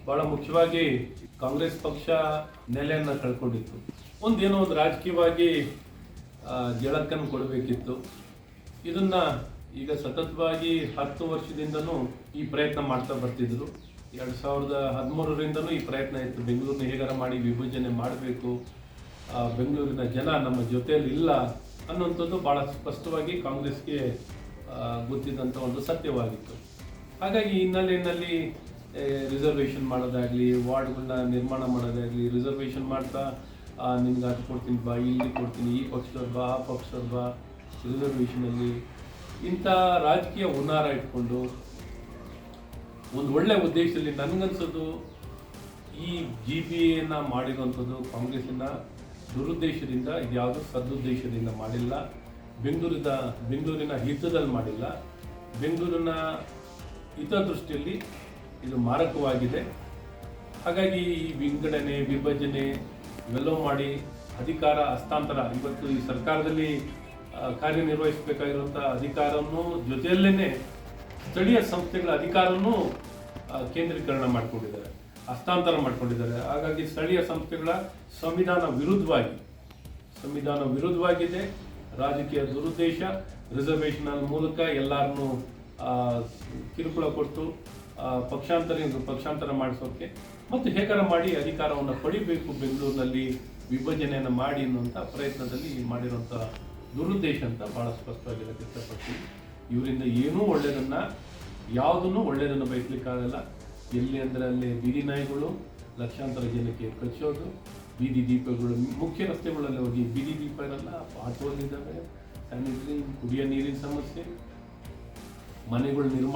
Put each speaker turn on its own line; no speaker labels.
ಬಹಳ ಮುಖ್ಯವಾಗಿ ಕಾಂಗ್ರೆಸ್ ಪಕ್ಷ ನೆಲೆಯನ್ನು ಕಳ್ಕೊಂಡಿತ್ತು. ಒಂದೇನೋ ಒಂದು ರಾಜಕೀಯವಾಗಿ ಜಳಕನ್ನು ಕೊಡಬೇಕಿತ್ತು. ಇದನ್ನ ಈಗ ಸತತವಾಗಿ 10 ವರ್ಷದಿಂದನೂ ಈ ಪ್ರಯತ್ನ ಮಾಡ್ತಾ ಬರ್ತಿದ್ರು. 2013ರಿಂದನೂ ಈ ಪ್ರಯತ್ನ ಇತ್ತು. ಬೆಂಗಳೂರನ್ನ ಹೇಗಾರ ಮಾಡಿ ವಿಭಜನೆ ಮಾಡಬೇಕು, ಬೆಂಗಳೂರಿನ ಜನ ನಮ್ಮ ಜೊತೆಯಲ್ಲಿ ಇಲ್ಲ ಅನ್ನುವಂಥದ್ದು ಭಾಳ ಸ್ಪಷ್ಟವಾಗಿ ಕಾಂಗ್ರೆಸ್ಗೆ ಗೊತ್ತಿದ್ದಂಥ ಒಂದು ಸತ್ಯವಾಗಿತ್ತು. ಹಾಗಾಗಿ ಹಿನ್ನೆಲೆಯಲ್ಲಿ ರಿಸರ್ವೇಷನ್ ಮಾಡೋದಾಗಲಿ, ವಾರ್ಡ್ಗಳನ್ನ ನಿರ್ಮಾಣ ಮಾಡೋದಾಗಲಿ, ರಿಸರ್ವೇಷನ್ ಮಾಡ್ತಾ ನಿಮ್ಗೆ ಅದು ಕೊಡ್ತೀನಿ ಬಾ, ಇಲ್ಲಿ ಕೊಡ್ತೀನಿ, ಈ ಪಕ್ಷದವ್ರು ಬಾ, ಆ ಪಕ್ಷದವ್ರು ಬಾ, ರಿಸರ್ವೇಷನಲ್ಲಿ ಇಂಥ ರಾಜಕೀಯ ಹುನ್ನಾರ ಇಟ್ಕೊಂಡು ಒಂದು ಒಳ್ಳೆ ಉದ್ದೇಶದಲ್ಲಿ ನನಗನ್ಸೋದು ಈ GPA ಮಾಡಿರುವಂಥದ್ದು ಕಾಂಗ್ರೆಸ್ಸಿನ ದುರುದ್ದೇಶದಿಂದ, ಇದ್ಯಾವುದೂ ಸದುದ್ದೇಶದಿಂದ ಮಾಡಿಲ್ಲ. ಬೆಂಗಳೂರಿನ ಹಿತದಲ್ಲಿ ಮಾಡಿಲ್ಲ. ಬೆಂಗಳೂರಿನ ಹಿತದೃಷ್ಟಿಯಲ್ಲಿ ಇದು ಮಾರಕವಾಗಿದೆ. ಹಾಗಾಗಿ ಈ ವಿಂಗಡಣೆ, ವಿಭಜನೆ ಇವೆಲ್ಲವೂ ಮಾಡಿ ಅಧಿಕಾರ ಹಸ್ತಾಂತರ, ಇವತ್ತು ಈ ಸರ್ಕಾರದಲ್ಲಿ ಕಾರ್ಯನಿರ್ವಹಿಸಬೇಕಾಗಿರುವಂಥ ಅಧಿಕಾರವನ್ನು ಜೊತೆಯಲ್ಲೇ ಸ್ಥಳೀಯ ಸಂಸ್ಥೆಗಳ ಅಧಿಕಾರವನ್ನು ಕೇಂದ್ರೀಕರಣ ಮಾಡಿಕೊಂಡಿದ್ದಾರೆ, ಹಸ್ತಾಂತರ ಮಾಡಿಕೊಂಡಿದ್ದಾರೆ. ಹಾಗಾಗಿ ಸ್ಥಳೀಯ ಸಂಸ್ಥೆಗಳ ಸಂವಿಧಾನ ವಿರುದ್ಧವಾಗಿದೆ. ರಾಜಕೀಯ ದುರುದ್ದೇಶ, ರಿಸರ್ವೇಷನ್ ಮೂಲಕ ಎಲ್ಲರನ್ನೂ ಕಿರುಕುಳ ಕೊಟ್ಟು ಪಕ್ಷಾಂತರ ಮಾಡಿಸೋಕ್ಕೆ ಮತ್ತು ಹೇಗಾರ ಮಾಡಿ ಅಧಿಕಾರವನ್ನು ಪಡಿಬೇಕು, ಬೆಂಗಳೂರಿನಲ್ಲಿ ವಿಭಜನೆಯನ್ನು ಮಾಡಿ ಅನ್ನುವಂಥ ಪ್ರಯತ್ನದಲ್ಲಿ ಮಾಡಿರುವಂಥ ದುರುದ್ದೇಶ ಅಂತ ಭಾಳ ಸ್ಪಷ್ಟವಾಗಿರೋಕ್ಕೆ ಇಷ್ಟಪಡ್ತೀವಿ. ಇವರಿಂದ ಏನೂ ಯಾವುದನ್ನು ಒಳ್ಳೆಯದನ್ನು ಬಯಸಲಿಕ್ಕಾಗಲ್ಲ. ಎಲ್ಲಿ ಅಂದರೆ ಅಲ್ಲಿ ಬೀದಿ ನಾಯಿಗಳು ಲಕ್ಷಾಂತರ ಜನಕ್ಕೆ ಕಚ್ಚೋದು, ಬೀದಿ ದೀಪಗಳು ಮುಖ್ಯ ರಸ್ತೆಗಳಲ್ಲಿ ಹೋಗಿ ಬೀದಿ ದೀಪ ಇರಲ್ಲ, ಆಟೋಗಳಿದ್ದಾವೆ, ಸ್ಯಾನಿಟರಿ, ಕುಡಿಯೋ ನೀರಿನ ಸಮಸ್ಯೆ, ಮನೆಗಳು ನಿರ್ಮಾಣ